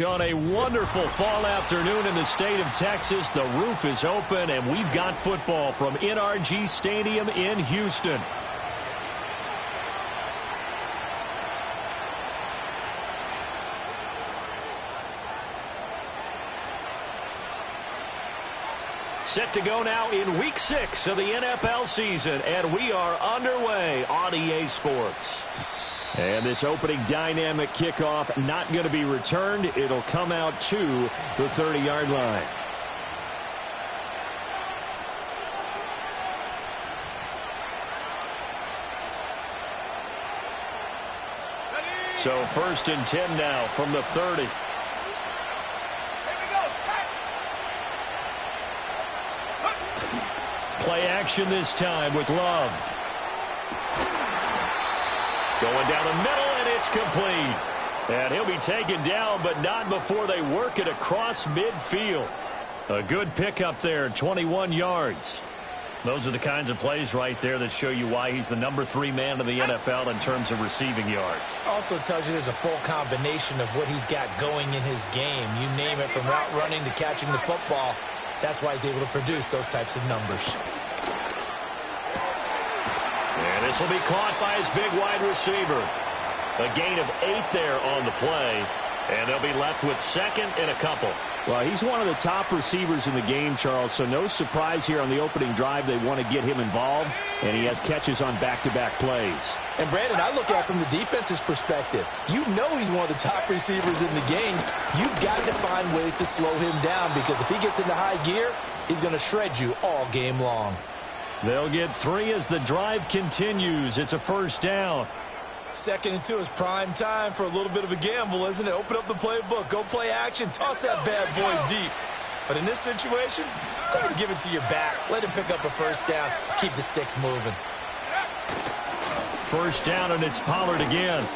On a wonderful fall afternoon in the state of Texas, the roof is open, and we've got football from NRG Stadium in Houston. Set to go now in Week 6 of the NFL season, and we are underway on EA Sports. And this opening dynamic kickoff not going to be returned. It'll come out to the 30-yard line. So 1st and 10 now from the 30. Play action this time with Love. Going down the middle, and it's complete. And he'll be taken down, but not before they work it across midfield. A good pickup there, 21 yards. Those are the kinds of plays right there that show you why he's the number 3 man in the NFL in terms of receiving yards. Also tells you there's a full combination of what he's got going in his game. You name it, from route running to catching the football. That's why he's able to produce those types of numbers. And this will be caught by his big wide receiver. A gain of 8 there on the play. And they'll be left with 2nd and a couple. Well, he's one of the top receivers in the game, Charles, so no surprise here on the opening drive. They want to get him involved, and he has catches on back-to-back plays. And, Brandon, I look at it from the defense's perspective. You know he's one of the top receivers in the game. You've got to find ways to slow him down, because if he gets into high gear, he's going to shred you all game long. They'll get 3 as the drive continues. It's a 1st down. 2nd and 2 is prime time for a little bit of a gamble, isn't it? Open up the playbook, go play action, toss that bad boy deep. But in this situation, go ahead and give it to your back. Let him pick up a 1st down. Keep the sticks moving. 1st down, and it's Pollard again.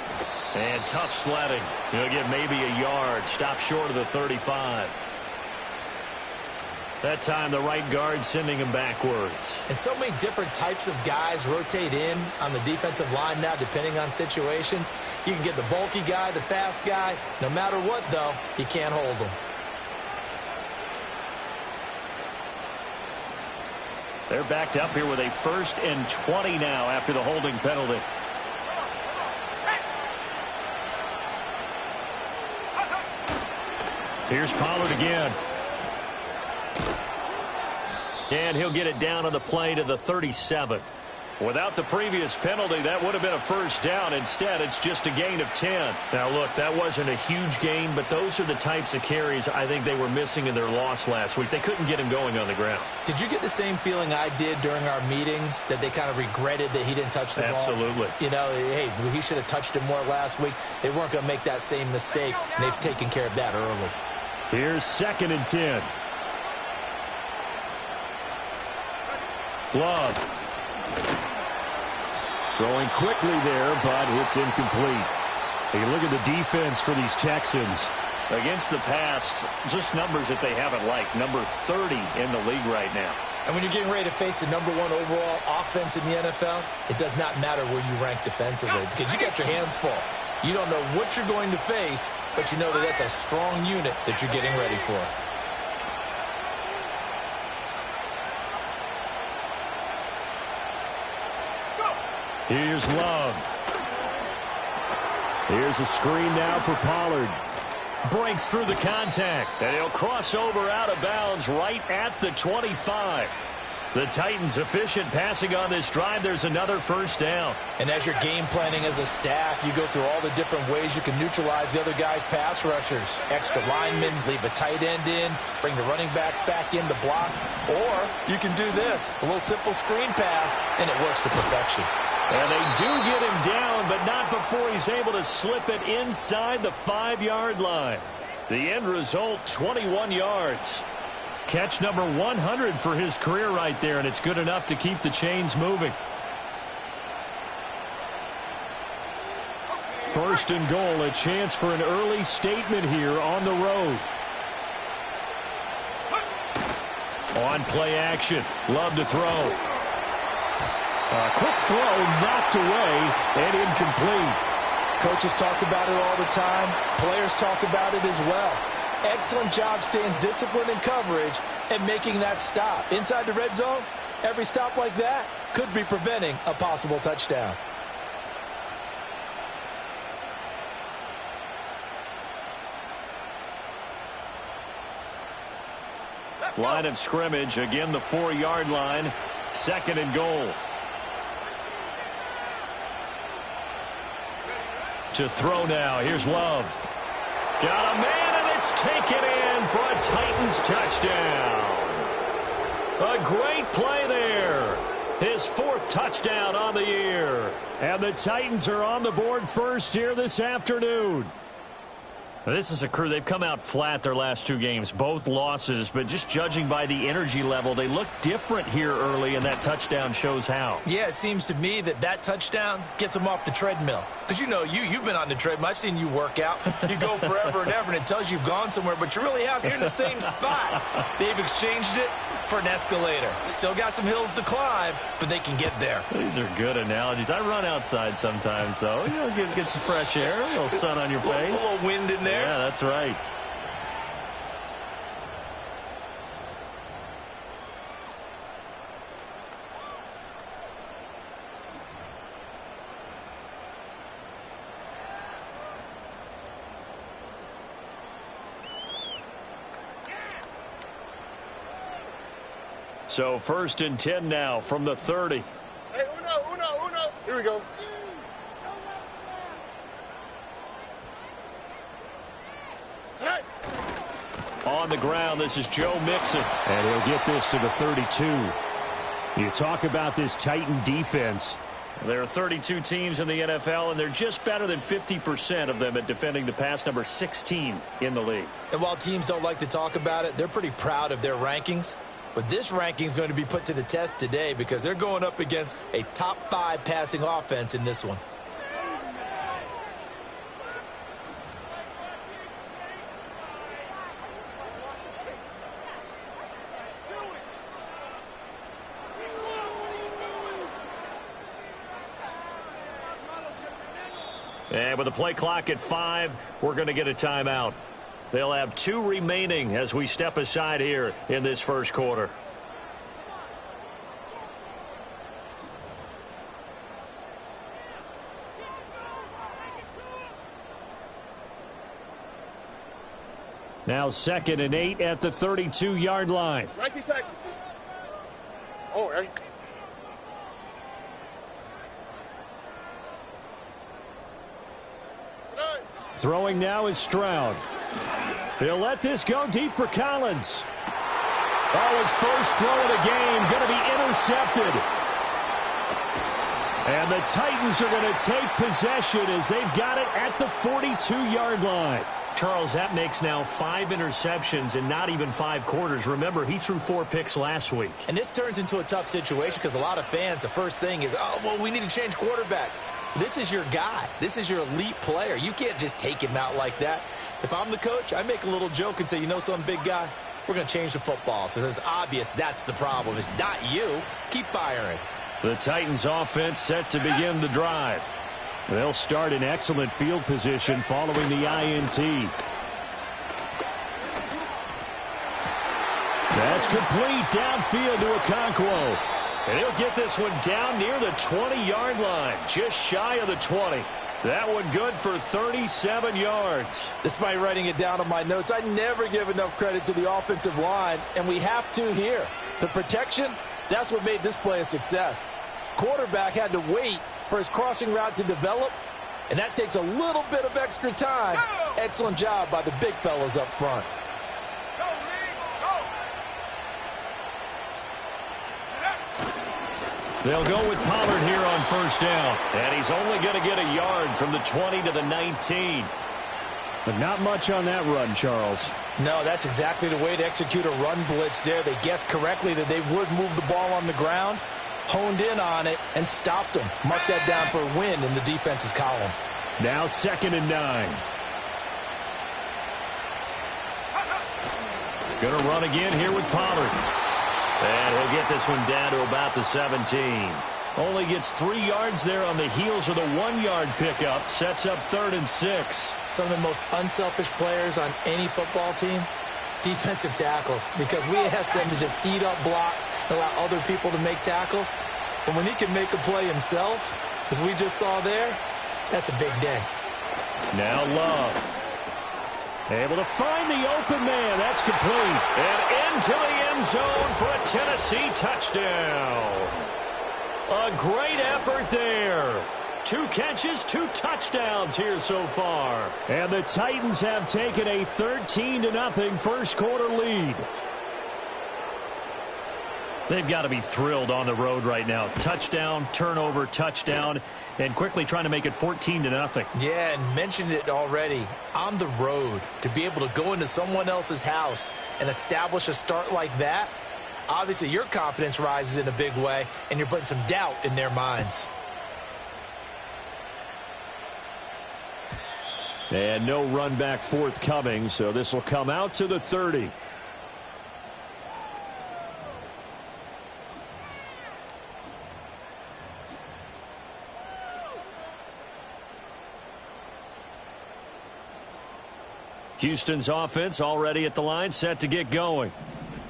And tough sledding. He'll get maybe a yard. Stop short of the 35. That time, the right guard sending him backwards. And so many different types of guys rotate in on the defensive line now, depending on situations. You can get the bulky guy, the fast guy. No matter what, though, he can't hold them. They're backed up here with a 1st and 20 now after the holding penalty. Here's Pollard again. And he'll get it down on the play to the 37. Without the previous penalty, that would have been a 1st down. Instead, it's just a gain of 10. Now, look, that wasn't a huge gain, but those are the types of carries I think they were missing in their loss last week. They couldn't get him going on the ground. Did you get the same feeling I did during our meetings, that they kind of regretted that he didn't touch the ball? Absolutely. You know, hey, he should have touched it more last week. They weren't going to make that same mistake, and they've taken care of that early. Here's 2nd and 10. Love. Throwing quickly there, but it's incomplete. Hey, look at the defense for these Texans. Against the pass, just numbers that they haven't liked. Number 30 in the league right now. And when you're getting ready to face the number 1 overall offense in the NFL, it does not matter where you rank defensively, because you got your hands full. You don't know what you're going to face, but you know that that's a strong unit that you're getting ready for. Here's Love. Here's a screen now for Pollard. Breaks through the contact, and he'll cross over out of bounds right at the 25. The Titans efficient passing on this drive. There's another 1st down. And as you're game planning as a staff, you go through all the different ways you can neutralize the other guy's pass rushers. Extra linemen, leave a tight end in, bring the running backs back in to block. Or you can do this, a little simple screen pass, and it works to perfection. And they do get him down, but not before he's able to slip it inside the 5-yard line. The end result, 21 yards. Catch number 100 for his career right there, and it's good enough to keep the chains moving. First and goal, a chance for an early statement here on the road. On play action, Love to throw. A quick throw knocked away and incomplete. Coaches talk about it all the time. Players talk about it as well. Excellent job staying disciplined in coverage and making that stop. Inside the red zone, every stop like that could be preventing a possible touchdown. Line of scrimmage, again the 4-yard line. Second and goal. To throw now, here's Love. Got a man, and it's taken in for a Titans touchdown. A great play there. His 4th touchdown on the year. And the Titans are on the board first here this afternoon. This is a crew. They've come out flat their last 2 games, both losses, but just judging by the energy level, they look different here early, and that touchdown shows how. Yeah, it seems to me that touchdown gets them off the treadmill. Because, you know, you've been on the treadmill. I've seen you work out. You go forever and ever, and it tells you you've gone somewhere, but you really have. You're in the same spot. They've exchanged it for an escalator. Still got some hills to climb, but they can get there. These are good analogies. I run outside sometimes, though. You know, get some fresh air, a little sun on your face. A little wind in there. Yeah, that's right. So first and 10 now from the 30. Hey, uno. Here we go. Hey. On the ground, this is Joe Mixon. And he'll get this to the 32. You talk about this Titan defense. There are 32 teams in the NFL, and they're just better than 50% of them at defending the pass, number 16 in the league. And while teams don't like to talk about it, they're pretty proud of their rankings. But this ranking is going to be put to the test today because they're going up against a top 5 passing offense in this one. And with the play clock at 5, we're going to get a timeout. They'll have 2 remaining as we step aside here in this first quarter. Now 2nd and 8 at the 32-yard line. Nike taxi. Oh, right. Throwing now is Stroud. He'll let this go deep for Collins. Oh, his first throw of the game going to be intercepted. And the Titans are going to take possession as they've got it at the 42-yard line. Charles, that makes now 5 interceptions in not even 5 quarters. Remember, he threw 4 picks last week. And this turns into a tough situation because a lot of fans, the first thing is, oh, well, we need to change quarterbacks. This is your guy. This is your elite player. You can't just take him out like that. If I'm the coach, I make a little joke and say, you know something, big guy? We're going to change the football. So it's obvious that's the problem. It's not you. Keep firing. The Titans offense set to begin the drive. They'll start in excellent field position following the INT. That's complete downfield to Okonkwo. And he'll get this one down near the 20-yard line, just shy of the 20. That one good for 37 yards. Despite writing it down on my notes, I never give enough credit to the offensive line, and we have to here. The protection, that's what made this play a success. Quarterback had to wait for his crossing route to develop, and that takes a little bit of extra time. Excellent job by the big fellas up front. They'll go with Pollard here on first down. And he's only going to get a yard from the 20 to the 19. But not much on that run, Charles. No, that's exactly the way to execute a run blitz there. They guessed correctly that they would move the ball on the ground, honed in on it, and stopped them. Mark that down for a win in the defense's column. Now 2nd and 9. Going to run again here with Pollard. And he'll get this one down to about the 17. Only gets 3 yards there on the heels of the 1-yard pickup. Sets up 3rd and 6. Some of the most unselfish players on any football team, defensive tackles, because we ask them to just eat up blocks and allow other people to make tackles. But when he can make a play himself, as we just saw there, that's a big day. Now Love. Able to find the open man. That's complete. And into the end zone for a Tennessee touchdown. A great effort there. 2 catches, 2 touchdowns here so far. And the Titans have taken a 13-0 first quarter lead. They've got to be thrilled on the road right now. Touchdown, turnover, touchdown, and quickly trying to make it 14-0. Yeah, and mentioned it already. On the road, to be able to go into someone else's house and establish a start like that, obviously your confidence rises in a big way, and you're putting some doubt in their minds. And no run back forthcoming, so this will come out to the 30. Houston's offense already at the line, set to get going.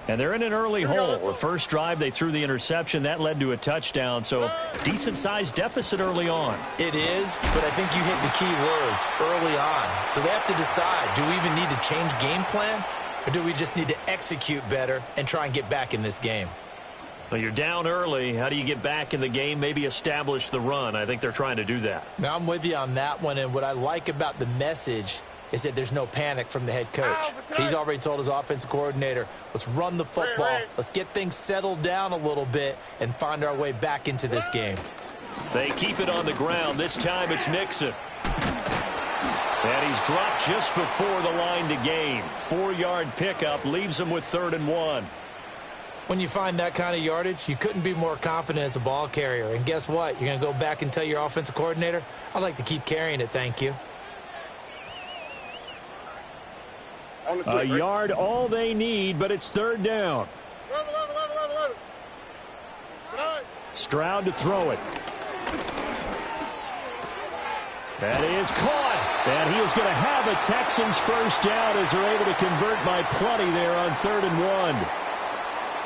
And they're in an early hole. The first drive, they threw the interception. That led to a touchdown, so decent-sized deficit early on. It is, but I think you hit the key words, early on. So they have to decide, do we even need to change game plan, or do we just need to execute better and try and get back in this game? Well, you're down early. How do you get back in the game, maybe establish the run? I think they're trying to do that. Now, I'm with you on that one, and what I like about the message is that there's no panic from the head coach. He's already told his offensive coordinator, let's run the football. Let's get things settled down a little bit and find our way back into this game. They keep it on the ground. This time it's Mixon. And he's dropped just before the line to gain. 4-yard pickup leaves him with 3rd and 1. When you find that kind of yardage, you couldn't be more confident as a ball carrier. And guess what? You're going to go back and tell your offensive coordinator, I'd like to keep carrying it, thank you. A yard all they need, but it's 3rd down. Stroud to throw it. That is caught. And he is going to have a Texans first down as they're able to convert by plenty there on 3rd and 1.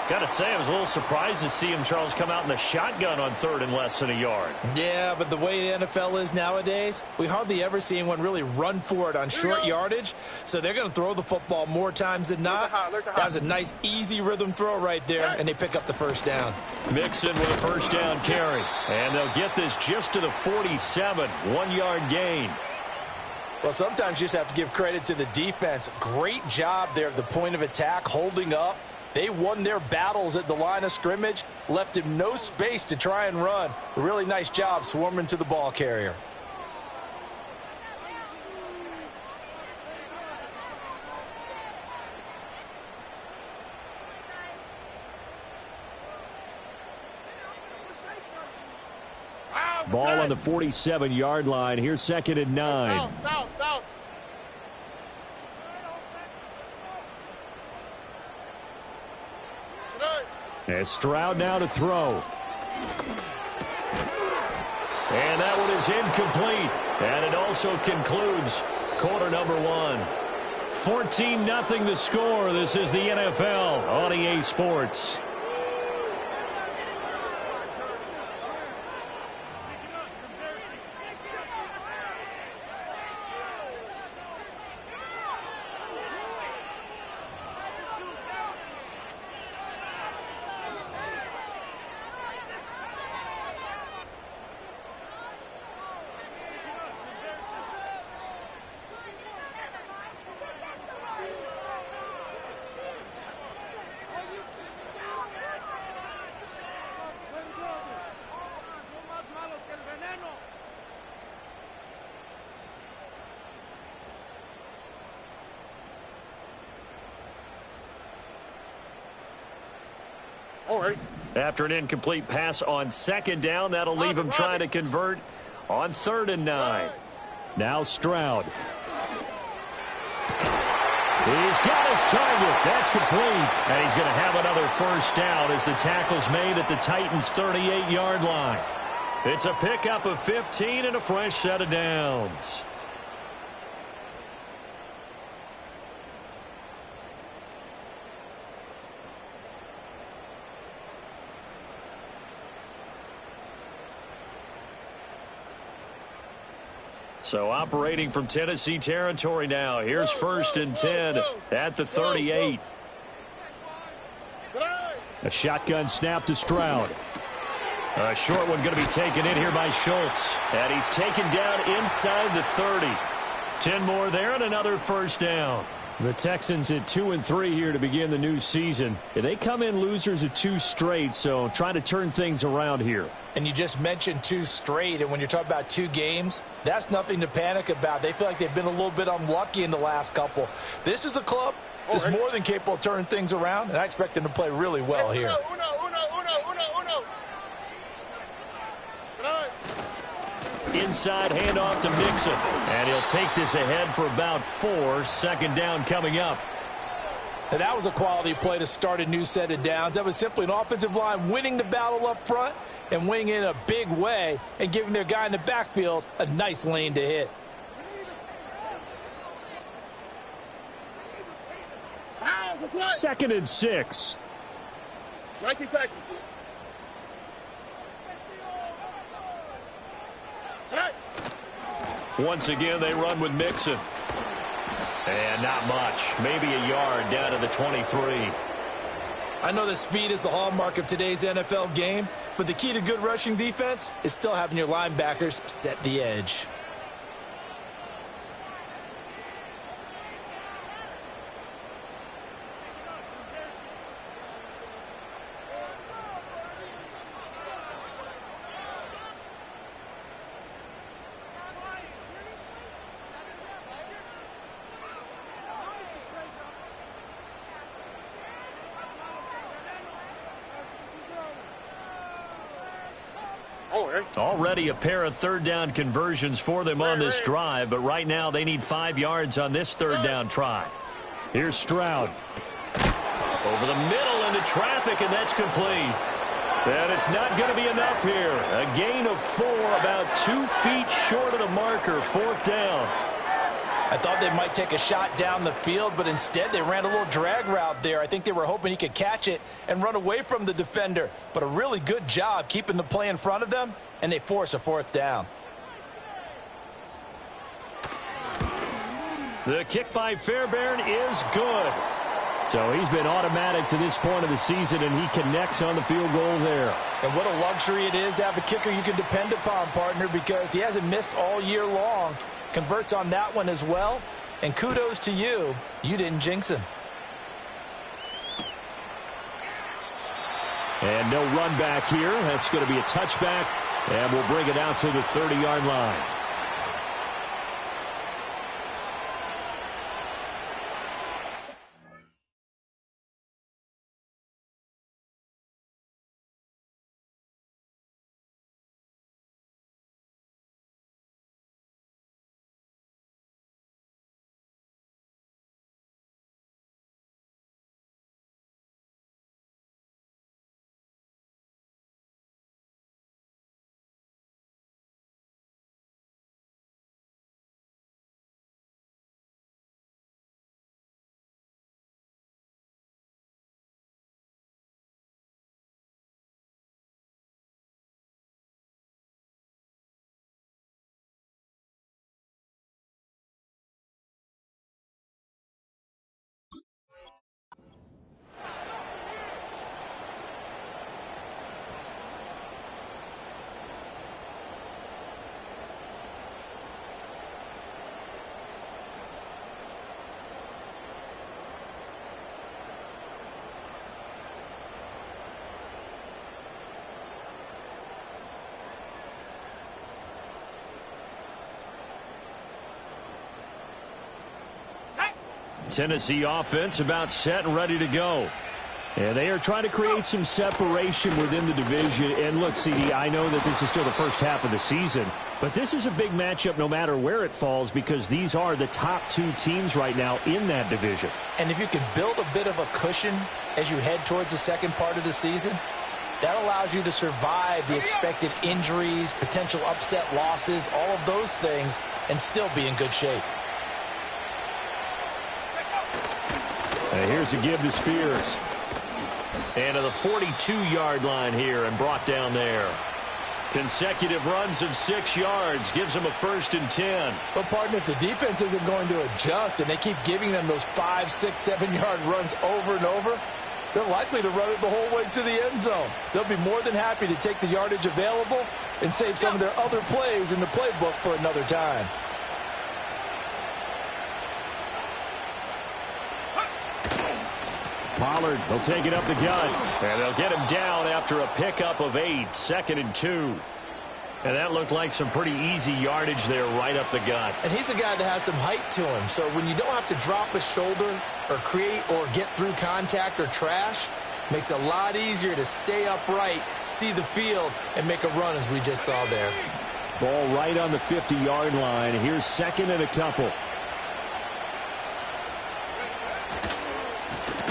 Got to say, I was a little surprised to see him, Charles, come out in the shotgun on 3rd and less than a yard. Yeah, but the way the NFL is nowadays, we hardly ever see anyone really run for it on short yardage. So they're going to throw the football more times than not. That was a nice, easy rhythm throw right there, and they pick up the first down. Mixon with a first down carry. And they'll get this just to the 47. 1-yard gain. Well, sometimes you just have to give credit to the defense. Great job there at the point of attack, holding up. They won their battles at the line of scrimmage, left him no space to try and run. A really nice job swarming to the ball carrier. Ball on the 47-yard line. Here's 2nd and 9. South. And Stroud now to throw. And that one is incomplete. And it also concludes quarter number 1. 14-0 the score. This is the NFL on EA Sports. All right. After an incomplete pass on second down, that'll leave him trying to convert on 3rd and 9. Now Stroud. He's got his target. That's complete. And he's going to have another first down as the tackle's made at the Titans' 38-yard line. It's a pickup of 15 and a fresh set of downs. So operating from Tennessee territory now. Here's 1st and 10 at the 38. A shotgun snap to Stroud. A short one going to be taken in here by Schultz. And he's taken down inside the 30. 10 more there and another first down. The Texans at 2-3 here to begin the new season. They come in losers of 2 straight, so trying to turn things around here. And you just mentioned 2 straight, and when you're talking about 2 games, that's nothing to panic about. They feel like they've been a little bit unlucky in the last couple. This is a club that's more than capable of turning things around, and I expect them to play really well here. Inside handoff to Mixon. And he'll take this ahead for about 4. 2nd down coming up. And that was a quality play to start a new set of downs. That was simply an offensive line winning the battle up front and winning in a big way and giving their guy in the backfield a nice lane to hit. Second and 6. 19 Texans. Once again, they run with Mixon. And not much. Maybe a yard down to the 23. I know that speed is the hallmark of today's NFL game, but the key to good rushing defense is still having your linebackers set the edge. Already a pair of 3rd down conversions for them on this drive, but right now they need 5 yards on this 3rd down try. Here's Stroud. Over the middle into traffic, and that's complete. And it's not going to be enough here. A gain of 4, about 2 feet short of the marker, 4th down. I thought they might take a shot down the field, but instead they ran a little drag route there. I think they were hoping he could catch it and run away from the defender. But a really good job keeping the play in front of them, and they force a 4th down. The kick by Fairbairn is good. So he's been automatic to this point of the season, and he connects on the field goal there. And what a luxury it is to have a kicker you can depend upon, partner, because he hasn't missed all year long. Converts on that one as well. And kudos to you. You didn't jinx him. And no run back here. That's going to be a touchback. And we'll bring it out to the 30-yard line. Tennessee offense about set and ready to go. And they are trying to create some separation within the division. And look, CD, I know that this is still the first half of the season, but this is a big matchup no matter where it falls because these are the top two teams right now in that division. And if you can build a bit of a cushion as you head towards the second part of the season, that allows you to survive the expected injuries, potential upset losses, all of those things, and still be in good shape. And here's a give to Spears. And to the 42-yard line here and brought down there. Consecutive runs of 6 yards gives them a 1st and 10. But, partner, if the defense isn't going to adjust and they keep giving them those 5, 6, 7-yard runs over and over, they're likely to run it the whole way to the end zone. They'll be more than happy to take the yardage available and save some of their other plays in the playbook for another time. Pollard will take it up the gut. And they'll get him down after a pickup of 8, 2nd and 2. And that looked like some pretty easy yardage there right up the gut. And he's a guy that has some height to him. So when you don't have to drop a shoulder or create or get through contact or trash, makes it a lot easier to stay upright, see the field, and make a run as we just saw there. Ball right on the 50-yard line. Here's 2nd and a couple.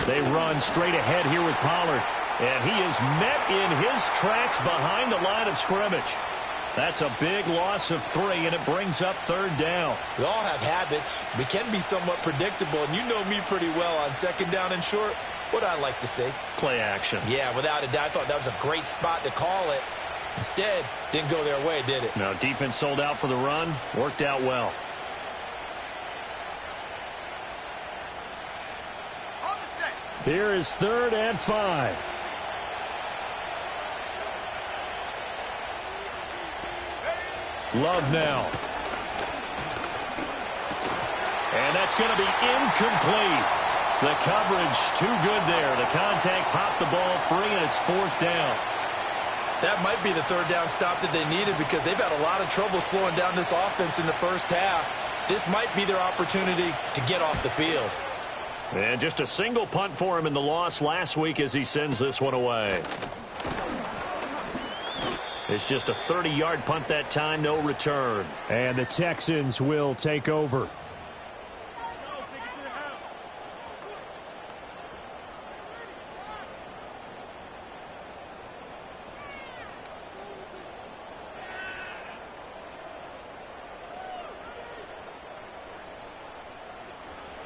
They run straight ahead here with Pollard. And he is met in his tracks behind the line of scrimmage. That's a big loss of 3, and it brings up 3rd down. We all have habits. We can be somewhat predictable, and you know me pretty well on 2nd down and short. What I like to say? Play action. Yeah, without a doubt. I thought that was a great spot to call it. Instead, didn't go their way, did it? No, defense sold out for the run. Worked out well. Here is 3rd and 5. Love now. And that's going to be incomplete. The coverage too good there. The contact popped the ball free, and it's 4th down. That might be the 3rd down stop that they needed because they've had a lot of trouble slowing down this offense in the first half. This might be their opportunity to get off the field. And just a single punt for him in the loss last week as he sends this one away. It's just a 30-yard punt that time, no return. And the Texans will take over.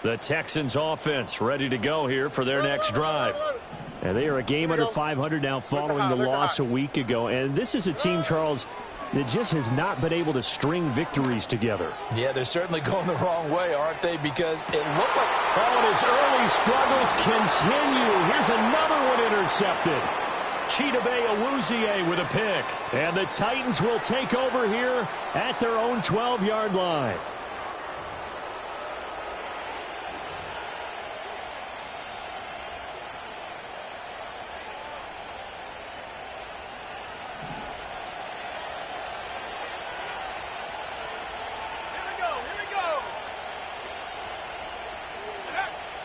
The Texans offense ready to go here for their next drive. And they are a game under 500 now following the loss a week ago. And this is a team, Charles, that just has not been able to string victories together. Yeah, they're certainly going the wrong way, aren't they? Because it looked like... Oh, and his early struggles continue. Here's another one intercepted. Chidobe Awuzie with a pick. And the Titans will take over here at their own 12-yard line.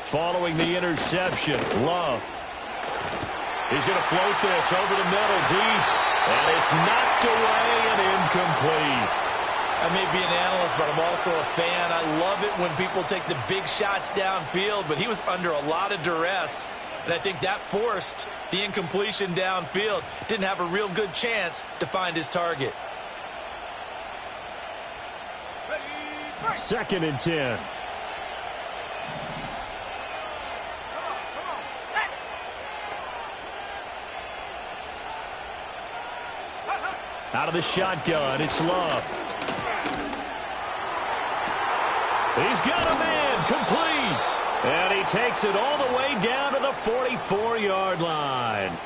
Following the interception, Love. He's going to float this over the middle deep. And it's knocked away and incomplete. I may be an analyst, but I'm also a fan. I love it when people take the big shots downfield, but he was under a lot of duress. And I think that forced the incompletion downfield. Didn't have a real good chance to find his target. 2nd and 10. Out of the shotgun, it's Love. He's got a man, complete. And he takes it all the way down to the 44-yard line.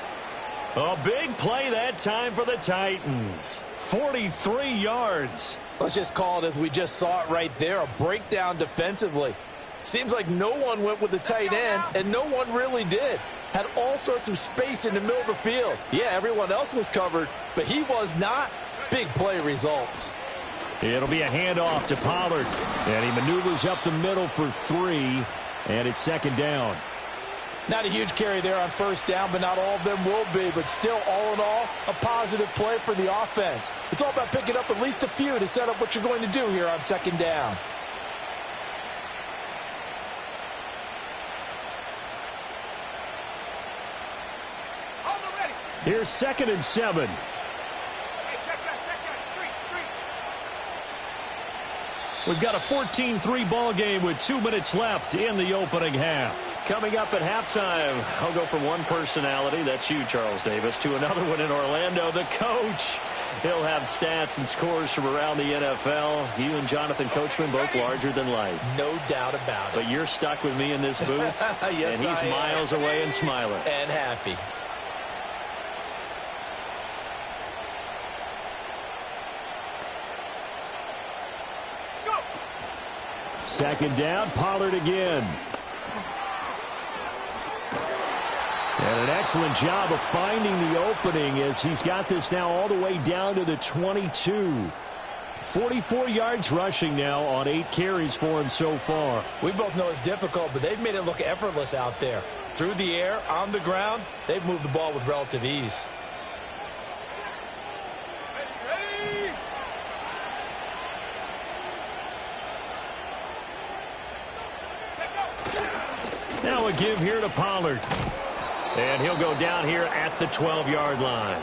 A big play that time for the Titans. 43 yards. Let's just call it as we just saw it right there, a breakdown defensively. Seems like no one went with the tight end, and no one really did. Had all sorts of space in the middle of the field. Yeah, everyone else was covered, but he was not. Big play results. It'll be a handoff to Pollard. And he maneuvers up the middle for 3, and it's 2nd down. Not a huge carry there on first down, but not all of them will be. But still, all in all, a positive play for the offense. It's all about picking up at least a few to set up what you're going to do here on second down. Here's 2nd and 7. We've got a 14-3 ball game with 2 minutes left in the opening half. Coming up at halftime, I'll go from one personality, that's you, Charles Davis, to another one in Orlando, the coach. He'll have stats and scores from around the NFL. You and Jonathan Coachman both larger than life. No doubt about it. But you're stuck with me in this booth, yes, and he's miles away and smiling. And happy. Second down, Pollard again. And an excellent job of finding the opening as he's got this now all the way down to the 22. 44 yards rushing now on 8 carries for him so far. We both know it's difficult, but they've made it look effortless out there. Through the air, on the ground, they've moved the ball with relative ease. Now a give here to Pollard. And he'll go down here at the 12-yard line.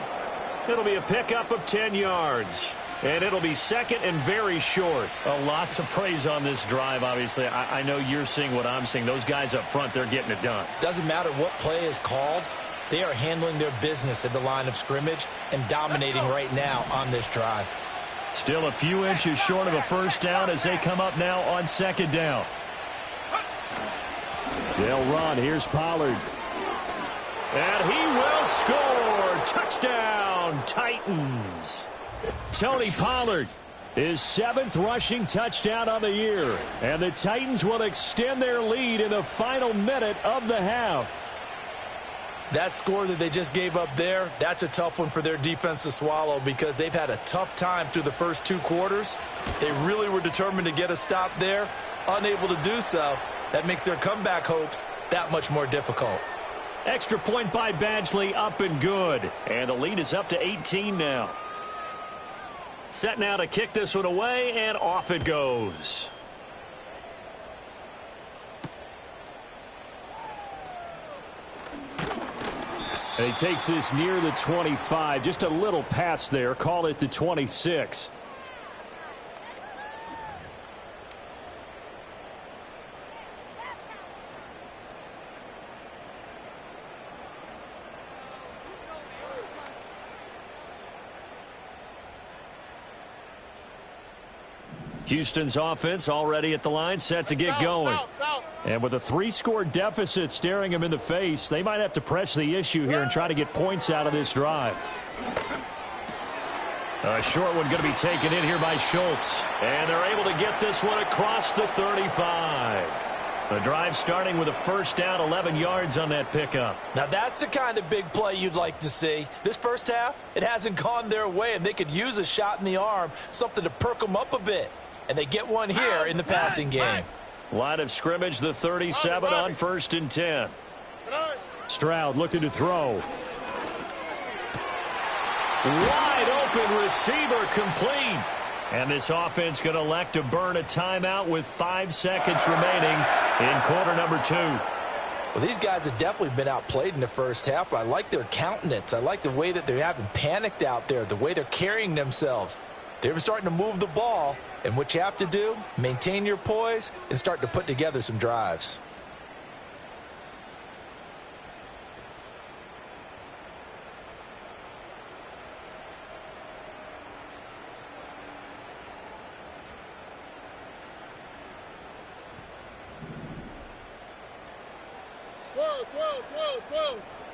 It'll be a pickup of 10 yards. And it'll be second and very short. A lot to praise on this drive, obviously. I know you're seeing what I'm seeing. Those guys up front, they're getting it done. Doesn't matter what play is called. They are handling their business at the line of scrimmage and dominating right now on this drive. Still a few inches short of a first down as they come up now on second down. They'll run. Here's Pollard. And he will score. Touchdown, Titans. Tony Pollard, his 7th rushing touchdown on the year. And the Titans will extend their lead in the final minute of the half. That score that they just gave up there, that's a tough one for their defense to swallow because they've had a tough time through the first 2 quarters. They really were determined to get a stop there, unable to do so. That makes their comeback hopes that much more difficult. Extra point by Badgley, up and good. And the lead is up to 18 now. Set now to kick this one away, and off it goes. And he takes this near the 25. Just a little pass there. Call it the 26. Houston's offense already at the line, set to get going. And with a 3-score deficit staring him in the face, they might have to press the issue here and try to get points out of this drive. A short one going to be taken in here by Schultz. And they're able to get this one across the 35. The drive starting with a first down, 11 yards on that pickup. Now that's the kind of big play you'd like to see. This first half, it hasn't gone their way, and they could use a shot in the arm, something to perk them up a bit. And they get one here in the passing game. Line of scrimmage, the 37 on 1st and 10. Stroud looking to throw. Wide open receiver, complete. And this offense going to elect to burn a timeout with 5 seconds remaining in quarter number 2. Well, these guys have definitely been outplayed in the first half, but I like their countenance. I like the way that they haven't panicked out there, the way they're carrying themselves. They're starting to move the ball, and what you have to do, maintain your poise and start to put together some drives.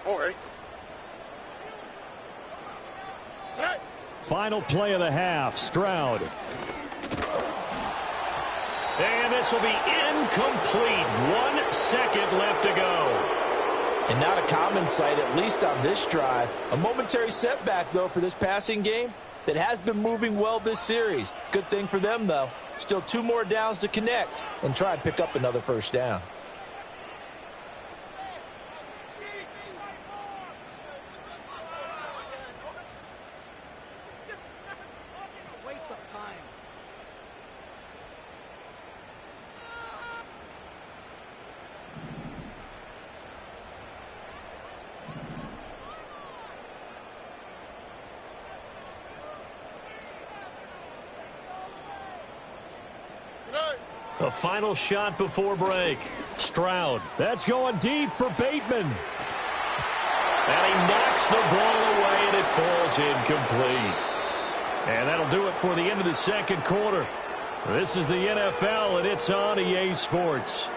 All right. Final play of the half, Stroud. And this will be incomplete. 1 second left to go. And not a common sight, at least on this drive. A momentary setback, though, for this passing game that has been moving well this series. Good thing for them, though. Still 2 more downs to connect and try and pick up another first down. A final shot before break. Stroud. That's going deep for Bateman. And he knocks the ball away, and it falls incomplete. And that'll do it for the end of the second quarter. This is the NFL, and it's on EA Sports.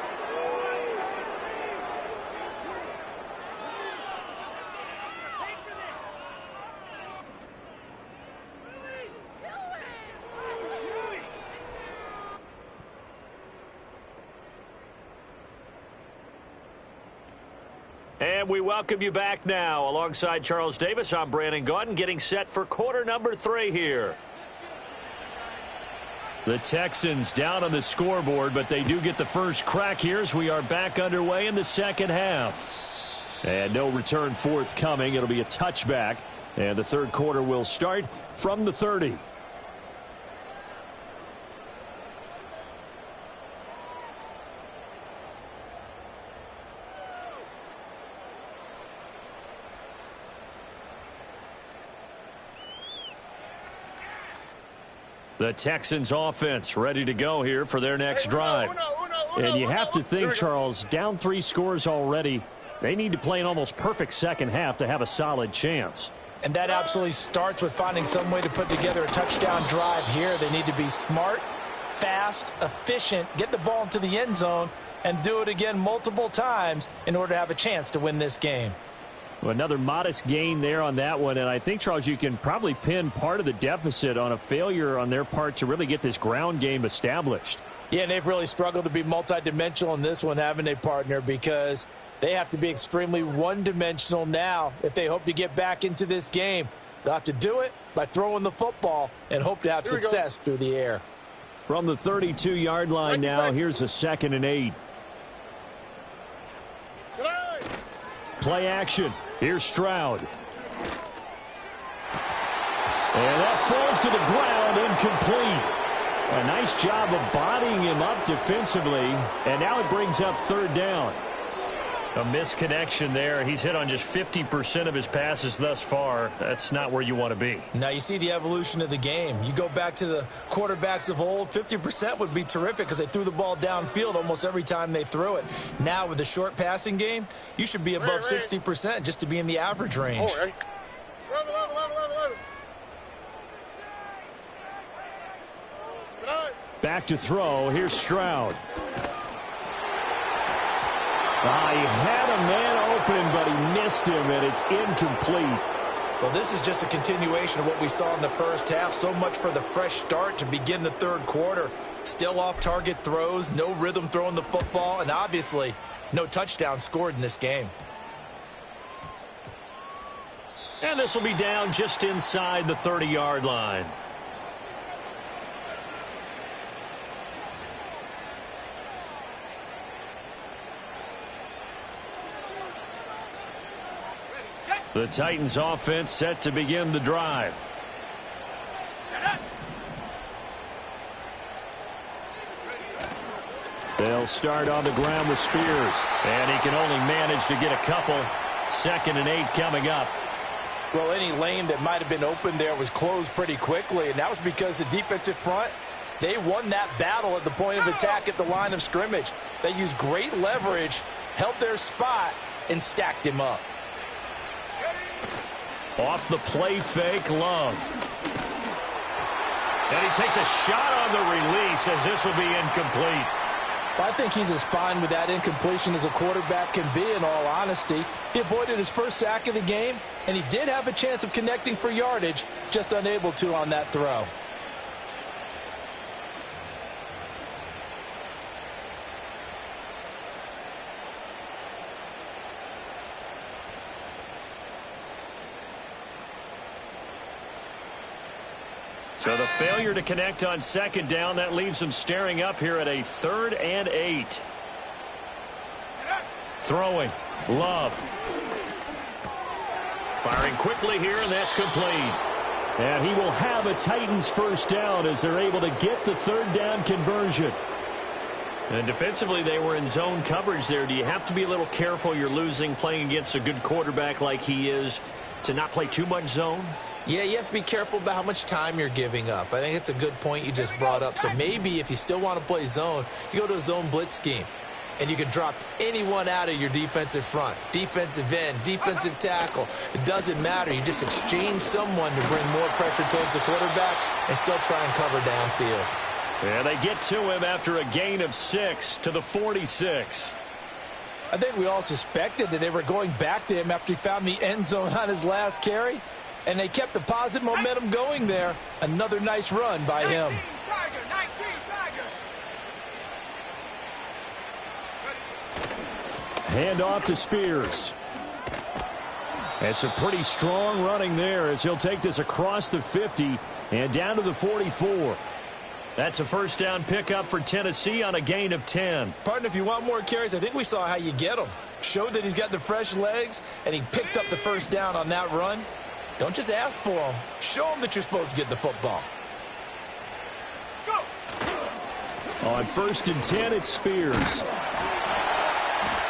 And we welcome you back now. Alongside Charles Davis, I'm Brandon Gaudin, getting set for quarter number 3 here. The Texans down on the scoreboard, but they do get the first crack here as we are back underway in the second half. And no return forthcoming. It'll be a touchback. And the third quarter will start from the 30. The Texans offense ready to go here for their next drive. And you have to think, Charles, down 3 scores already. They need to play an almost perfect second half to have a solid chance. And that absolutely starts with finding some way to put together a touchdown drive here. They need to be smart, fast, efficient, get the ball into the end zone, and do it again multiple times in order to have a chance to win this game. Well, another modest gain there on that one, and I think, Charles, you can probably pin part of the deficit on a failure on their part to really get this ground game established. Yeah, and they've really struggled to be multidimensional in this one, haven't they, partner, because they have to be extremely one-dimensional now if they hope to get back into this game. They'll have to do it by throwing the football and hope to have success through the air. From the 32-yard line now, here's a 2nd and 8. Play action. Here's Stroud. And that falls to the ground, incomplete. A nice job of bodying him up defensively, and now it brings up 3rd down. A misconnection there. He's hit on just 50% of his passes thus far. That's not where you want to be. Now you see the evolution of the game. You go back to the quarterbacks of old, 50% would be terrific because they threw the ball downfield almost every time they threw it. Now with the short passing game, you should be above 60% just to be in the average range. Back to throw. Here's Stroud. He had a man open, but he missed him, and it's incomplete. Well, this is just a continuation of what we saw in the first half. So much for the fresh start to begin the third quarter. Still off-target throws, no rhythm throwing the football, and obviously no touchdown scored in this game. And this will be down just inside the 30-yard line. The Titans offense set to begin the drive. They'll start on the ground with Spears. And he can only manage to get a couple. 2nd and 8 coming up. Well, any lane that might have been open there was closed pretty quickly, and that was because the defensive front, they won that battle at the point of attack at the line of scrimmage. They used great leverage, held their spot, and stacked him up. Off the play fake, Love. And he takes a shot on the release as this will be incomplete. Well, I think he's as fine with that incompletion as a quarterback can be, in all honesty. He avoided his first sack of the game, and he did have a chance of connecting for yardage, just unable to on that throw. So the failure to connect on 2nd down, that leaves them staring up here at a 3rd and 8. Throwing. Love. Firing quickly here, and that's complete. And he will have a Titans first down as they're able to get the 3rd down conversion. And defensively, they were in zone coverage there. Do you have to be a little careful? You're losing playing against a good quarterback like he is to not play too much zone? Yeah, you have to be careful about how much time you're giving up. I think it's a good point you just brought up. So maybe if you still want to play zone, you go to a zone blitz scheme. And you can drop anyone out of your defensive front, defensive end, defensive tackle. It doesn't matter. You just exchange someone to bring more pressure towards the quarterback and still try and cover downfield. And they get to him after a gain of 6 to the 46. I think we all suspected that they were going back to him after he found the end zone on his last carry. And they kept the positive momentum going there. Another nice run by him. 19 Tiger. Hand off to Spears. It's a pretty strong running there as he'll take this across the 50 and down to the 44. That's a first down pickup for Tennessee on a gain of 10. Partner, if you want more carries, I think we saw how you get them. Showed that he's got the fresh legs, and he picked up the first down on that run. Don't just ask for them. Show them that you're supposed to get the football. Go. On first and 10, it's Spears.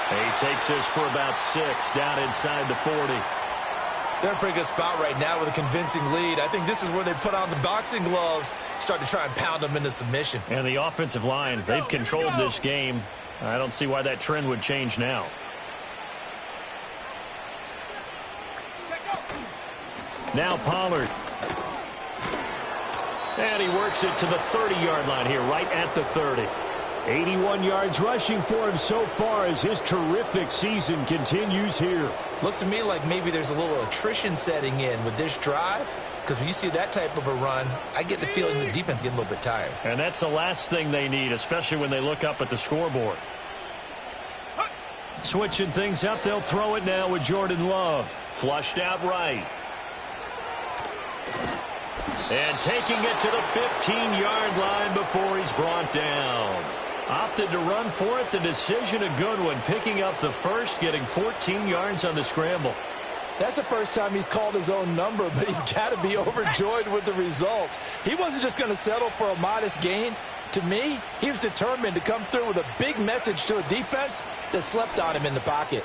He takes this for about 6 down inside the 40. They're in a pretty good spot right now with a convincing lead. I think this is where they put on the boxing gloves, start to try and pound them into submission. And the offensive line, they've controlled this game. I don't see why that trend would change now. Now Pollard. And he works it to the 30-yard line here, right at the 30. 81 yards rushing for him so far as his terrific season continues here. Looks to me like maybe there's a little attrition setting in with this drive, because when you see that type of a run, I get the feeling the defense getting a little bit tired. And that's the last thing they need, especially when they look up at the scoreboard. Switching things up, they'll throw it now with Jordan Love. Flushed out right. And taking it to the 15-yard line before he's brought down. Opted to run for it. The decision a good one. Picking up the first, getting 14 yards on the scramble. That's the first time he's called his own number, but he's got to be overjoyed with the results. He wasn't just going to settle for a modest gain. To me, he was determined to come through with a big message to a defense that slept on him in the pocket.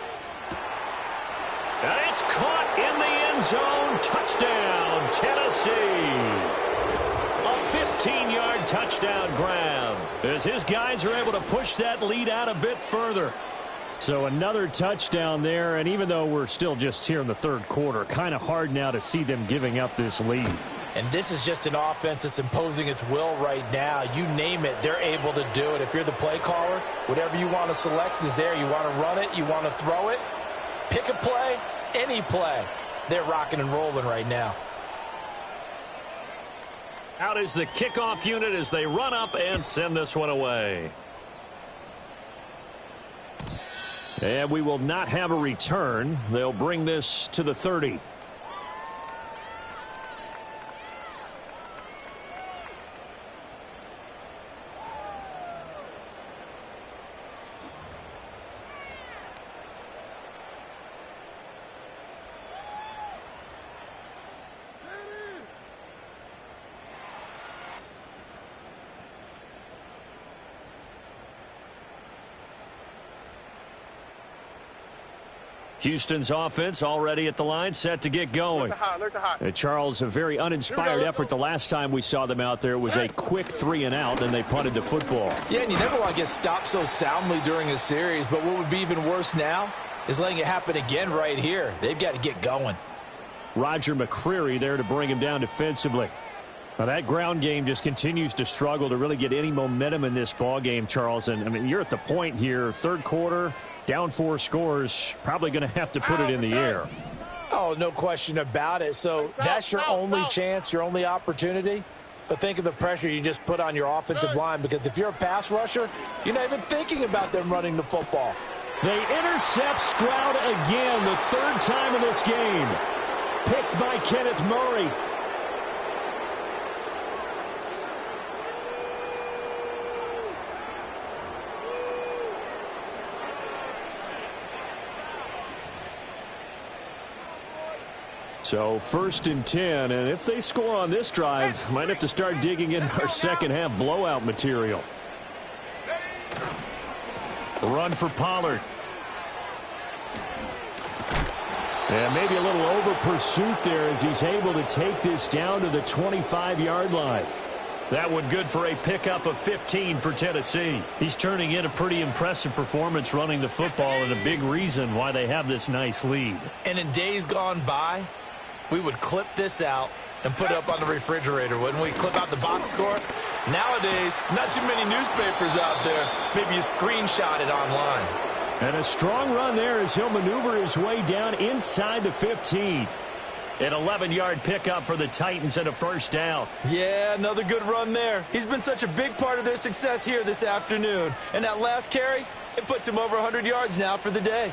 And it's caught in the end zone. Touchdown, Tennessee. A 15-yard touchdown grab as his guys are able to push that lead out a bit further. So another touchdown there, and even though we're still just here in the third quarter, kind of hard now to see them giving up this lead. And this is just an offense that's imposing its will right now. You name it, they're able to do it. If you're the play caller, whatever you want to select is there. You want to run it, you want to throw it. Pick a play, any play. They're rocking and rolling right now. Out is the kickoff unit as they run up and send this one away. And we will not have a return. They'll bring this to the 30. Houston's offense already at the line, set to get going. Charles, a very uninspired effort the last time we saw them out there. It was a quick 3-and-out, and they punted the football. Yeah, and you never want to get stopped so soundly during a series, but what would be even worse now is letting it happen again right here. They've got to get going. Roger McCreary there to bring him down defensively. Now that ground game just continues to struggle to really get any momentum in this ball game, Charles. And I mean, you're at the point here, third quarter, down 4 scores, probably going to have to put it in the air. Oh, no question about it. So that's your only chance, your only opportunity. But think of the pressure you just put on your offensive line, because if you're a pass rusher, you're not even thinking about them running the football. They intercept Stroud again, the third time in this game. Picked by Kenneth Murray. So first and 10, and if they score on this drive, might have to start digging in our second half blowout material. Run for Pollard. And maybe a little over pursuit there as he's able to take this down to the 25-yard line. That one good for a pickup of 15 for Tennessee. He's turning in a pretty impressive performance running the football and a big reason why they have this nice lead. And in days gone by, we would clip this out and put it up on the refrigerator, wouldn't we? Clip out the box score. Nowadays, not too many newspapers out there. Maybe you screenshot it online. And a strong run there as he'll maneuver his way down inside the 15. An 11-yard pickup for the Titans and a first down. Yeah, another good run there. He's been such a big part of their success here this afternoon. And that last carry, it puts him over 100 yards now for the day.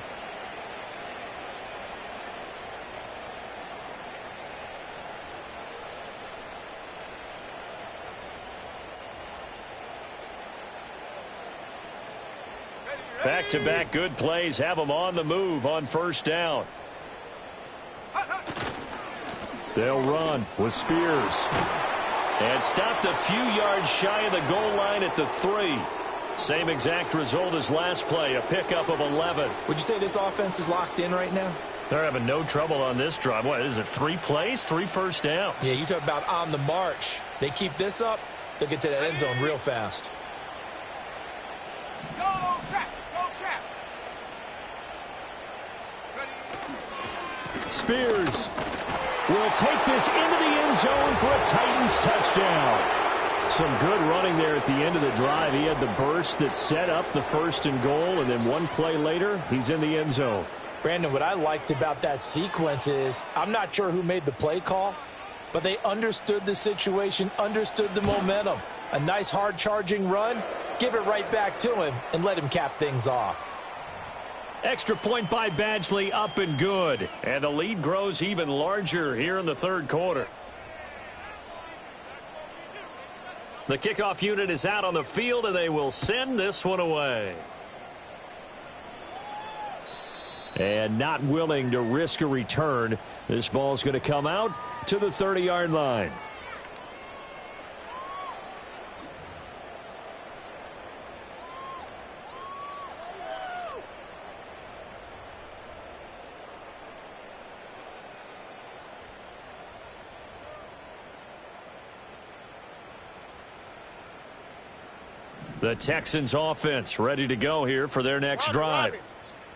Back-to-back good plays have them on the move on first down. They'll run with Spears. And stopped a few yards shy of the goal line at the 3. Same exact result as last play, a pickup of 11. Would you say this offense is locked in right now? They're having no trouble on this drive. What is it, 3 plays, 3 first downs? Yeah, you talk about on the march. They keep this up, they'll get to that end zone real fast. Go trap. Go trap. Spears will take this into the end zone for a Titans touchdown. Some good running there at the end of the drive. He had the burst that set up the first and goal, and then one play later, he's in the end zone. Brandon, what I liked about that sequence is I'm not sure who made the play call, but they understood the situation, understood the momentum. A nice hard-charging run, give it right back to him, and let him cap things off. Extra point by Badgley, up and good. And the lead grows even larger here in the third quarter. The kickoff unit is out on the field, and they will send this one away. And not willing to risk a return. This ball's going to come out to the 30-yard line. The Texans offense ready to go here for their next drive.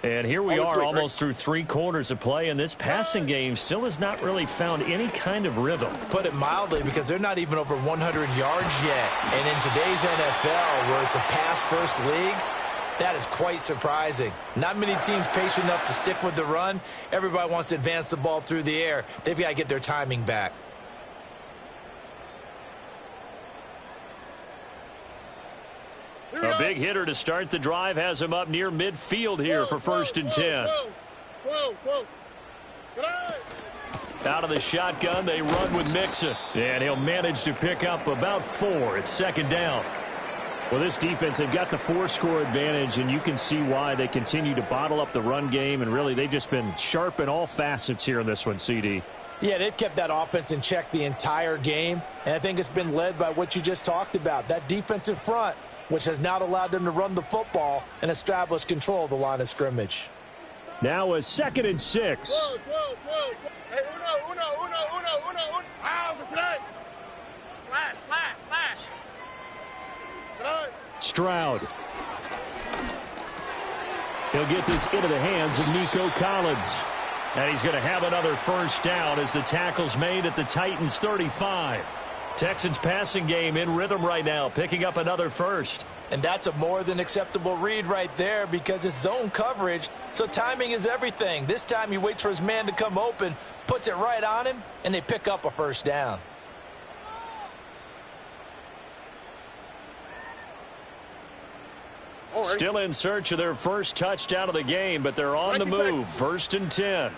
And here we are almost through 3 quarters of play, and this passing game still has not really found any kind of rhythm. Put it mildly, because they're not even over 100 yards yet. And in today's NFL, where it's a pass-first league, that is quite surprising. Not many teams patient enough to stick with the run. Everybody wants to advance the ball through the air. They've got to get their timing back. A big hitter to start the drive has him up near midfield here for first and 10. Out of the shotgun, they run with Mixon. And he'll manage to pick up about 4. It's second down. Well, this defense, they've got the 4-score advantage, and you can see why they continue to bottle up the run game. And really, they've just been sharp in all facets here in this one, CD. Yeah, they've kept that offense in check the entire game. And I think it's been led by what you just talked about, that defensive front, which has not allowed them to run the football and establish control of the line of scrimmage. Now a 2nd and 6. Stroud. He'll get this into the hands of Nico Collins. And he's going to have another first down as the tackle's made at the Titans' 35. Texans passing game in rhythm right now, picking up another first. And that's a more than acceptable read right there, because it's zone coverage, so timing is everything. This time he waits for his man to come open, puts it right on him, and they pick up a first down. Still in search of their first touchdown of the game, but they're on the move. First and 10.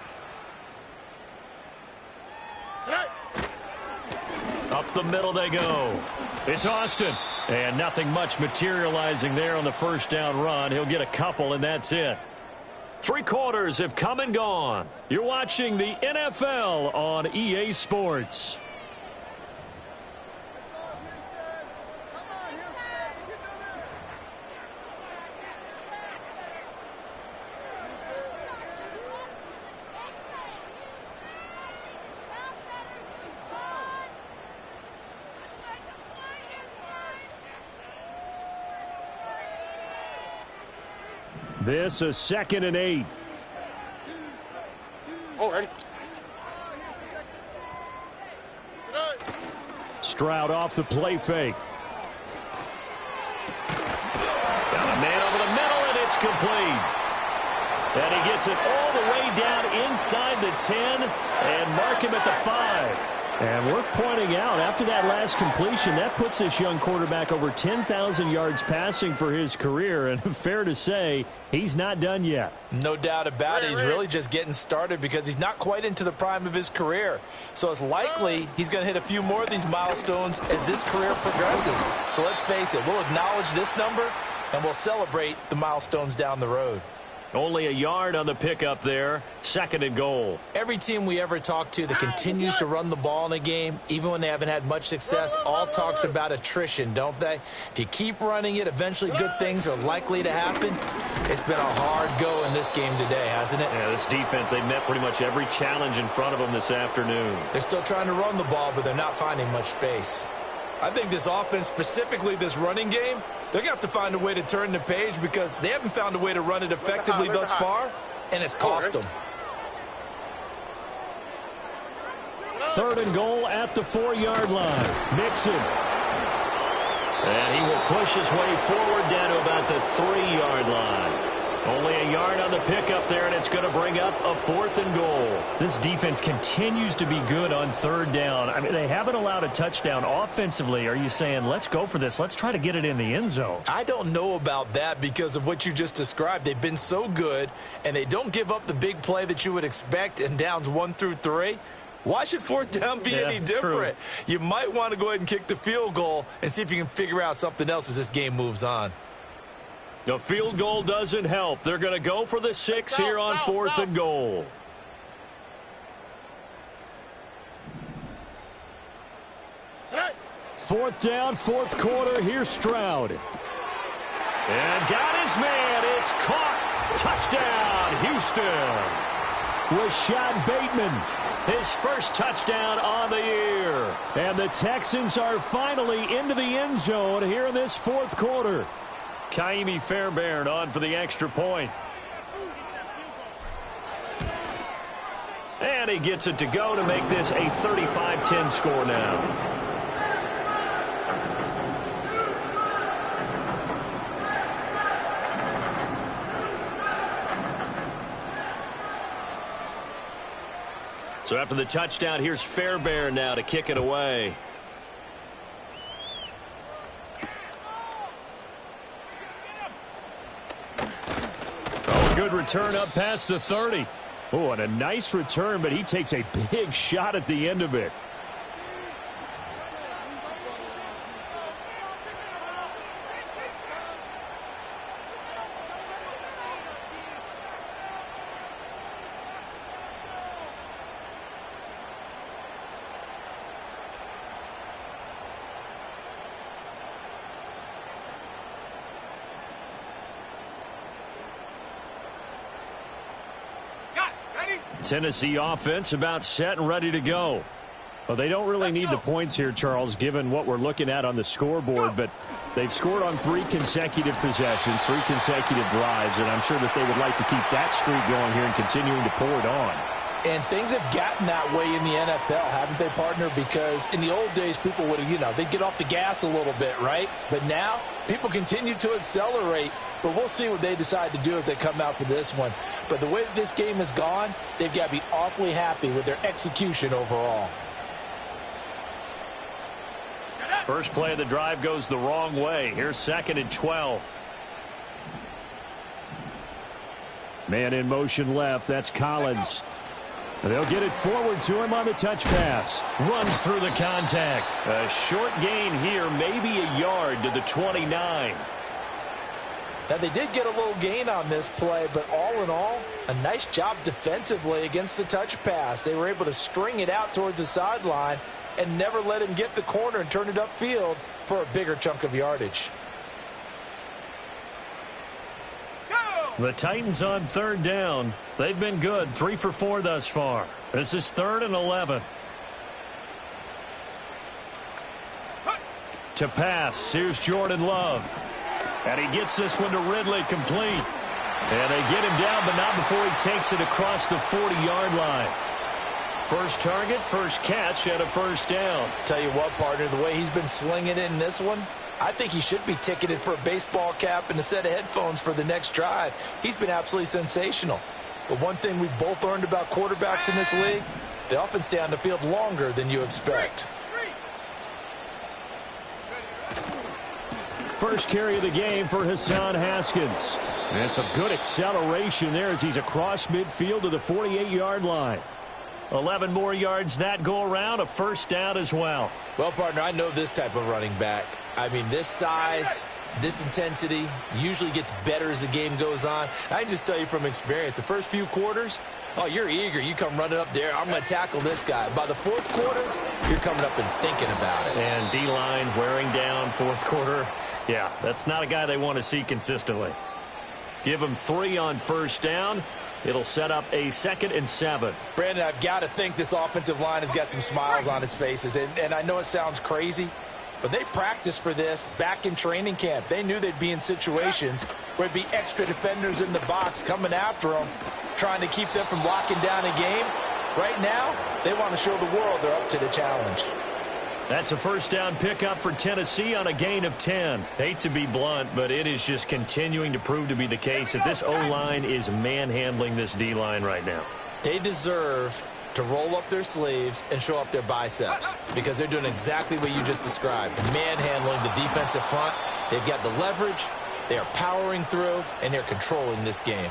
Up the middle they go. It's Austin. And nothing much materializing there on the first down run. He'll get a couple, and that's it. 3 quarters have come and gone. You're watching the NFL on EA Sports. This a 2nd and 8. Oh, ready. Stroud off the play fake. Got a man over the middle, and it's complete. And he gets it all the way down inside the 10 and mark him at the 5. And worth pointing out, after that last completion, that puts this young quarterback over 10,000 yards passing for his career. And fair to say, he's not done yet. No doubt about it. He's really just getting started because he's not quite into the prime of his career. So it's likely he's going to hit a few more of these milestones as this career progresses. So let's face it, we'll acknowledge this number and we'll celebrate the milestones down the road. Only a yard on the pickup there. 2nd and goal. Every team we ever talk to that continues to run the ball in a game, even when they haven't had much success, all talks about attrition, don't they? If you keep running it, eventually good things are likely to happen. It's been a hard go in this game today, hasn't it? Yeah, this defense, they met pretty much every challenge in front of them this afternoon. They're still trying to run the ball, but they're not finding much space. I think this offense, specifically this running game, they're going to have to find a way to turn the page because they haven't found a way to run it effectively thus far, and it's cost them. 3rd and goal at the 4-yard line. Mixon. And he will push his way forward down to about the 3-yard line. Only a yard on the pickup there, and it's going to bring up a 4th and goal. This defense continues to be good on 3rd down. I mean, they haven't allowed a touchdown offensively. Are you saying, let's go for this? Let's try to get it in the end zone. I don't know about that because of what you just described. They've been so good, and they don't give up the big play that you would expect in downs 1 through 3. Why should 4th down be any different? True. You might want to go ahead and kick the field goal and see if you can figure out something else as this game moves on. The field goal doesn't help. They're going to go for the 6 here on 4th and goal. Fourth down, 4th quarter. Here's Stroud. And got his man. It's caught. Touchdown, Houston. Rashad Bateman. His first touchdown on the year. And the Texans are finally into the end zone here in this 4th quarter. Kaimi Fairbairn on for the extra point. And he gets it to go to make this a 35-10 score now. So after the touchdown, here's Fairbairn now to kick it away. Good return up past the 30. Oh, and a nice return, but he takes a big shot at the end of it. Tennessee offense about set and ready to go. Well, they don't really need the points here, Charles, given what we're looking at on the scoreboard, but they've scored on 3 consecutive possessions, 3 consecutive drives, and I'm sure that they would like to keep that streak going here and continuing to pour it on. And things have gotten that way in the NFL, haven't they, partner? Because in the old days, people would have, they'd get off the gas a little bit, right? But now, people continue to accelerate, but we'll see what they decide to do as they come out for this one. But the way that this game has gone, they've got to be awfully happy with their execution overall. First play of the drive goes the wrong way. Here's 2nd and 12. Man in motion left. That's Collins. They'll get it forward to him on the touch pass. Runs through the contact. A short gain here, maybe a yard to the 29. Now, they did get a little gain on this play, but all in all, a nice job defensively against the touch pass. They were able to string it out towards the sideline and never let him get the corner and turn it upfield for a bigger chunk of yardage. The Titans on 3rd down. They've been good, 3 for 4 thus far. This is 3rd and 11. To pass, here's Jordan Love. And he gets this one to Ridley complete. And they get him down, but not before he takes it across the 40-yard line. First target, first catch, and a first down. Tell you what, partner, the way he's been slinging it in this one, I think he should be ticketed for a baseball cap and a set of headphones for the next drive. He's been absolutely sensational. But one thing we've both learned about quarterbacks in this league, they often stay on the field longer than you expect. First carry of the game for Hassan Haskins. And some good acceleration there as he's across midfield to the 48-yard line. 11 more yards that go around, a first down as well. Well, partner, I know this type of running back. I mean, this size, this intensity usually gets better as the game goes on. I can just tell you from experience, the first few quarters, oh, you're eager. You come running up there, I'm going to tackle this guy. By the fourth quarter, you're coming up and thinking about it. And D-line wearing down fourth quarter. Yeah, that's not a guy they want to see consistently. Give him 3 on first down. It'll set up a 2nd and 7. Brandon, I've got to think this offensive line has got some smiles on its faces. And I know it sounds crazy, but they practiced for this back in training camp. They knew they'd be in situations where it'd be extra defenders in the box coming after them, trying to keep them from locking down a game. Right now, they want to show the world they're up to the challenge. That's a first down pickup for Tennessee on a gain of 10. Hate to be blunt, but it is just continuing to prove to be the case that this O-line is manhandling this D-line right now. They deserve to roll up their sleeves and show up their biceps because they're doing exactly what you just described, manhandling the defensive front. They've got the leverage, they are powering through, and they're controlling this game.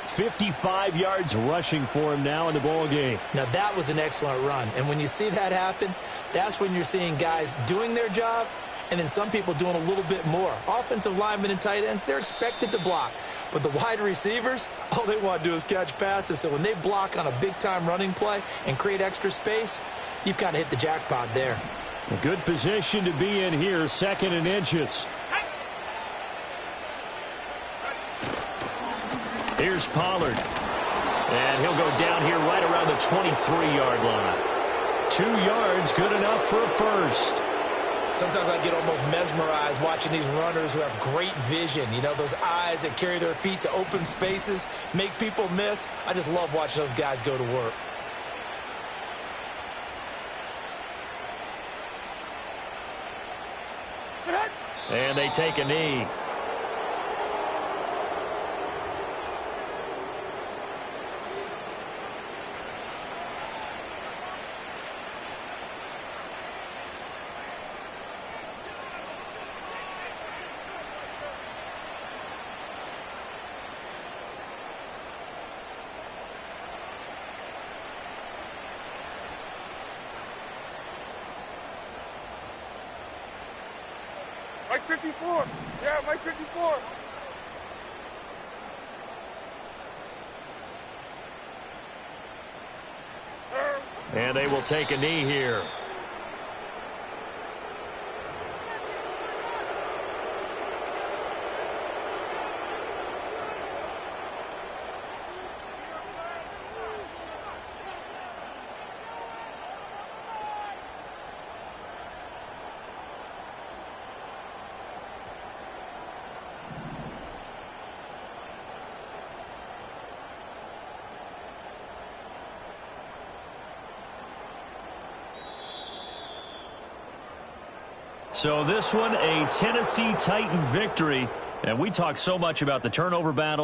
55 yards rushing for him now in the ball game. Now, that was an excellent run. And when you see that happen, that's when you're seeing guys doing their job and then some people doing a little bit more. Offensive linemen and tight ends, they're expected to block. But the wide receivers, all they want to do is catch passes. So when they block on a big-time running play and create extra space, you've kind of hit the jackpot there. A good position to be in here, 2nd and inches. Here's Pollard. And he'll go down here right around the 23-yard line. 2 yards, good enough for a first. Sometimes I get almost mesmerized watching these runners who have great vision. You know, those eyes that carry their feet to open spaces, make people miss. I just love watching those guys go to work. And they take a knee. Mike 54. Yeah, Mike 54. And they will take a knee here. So this one, a Tennessee Titan victory. And we talk so much about the turnover battle.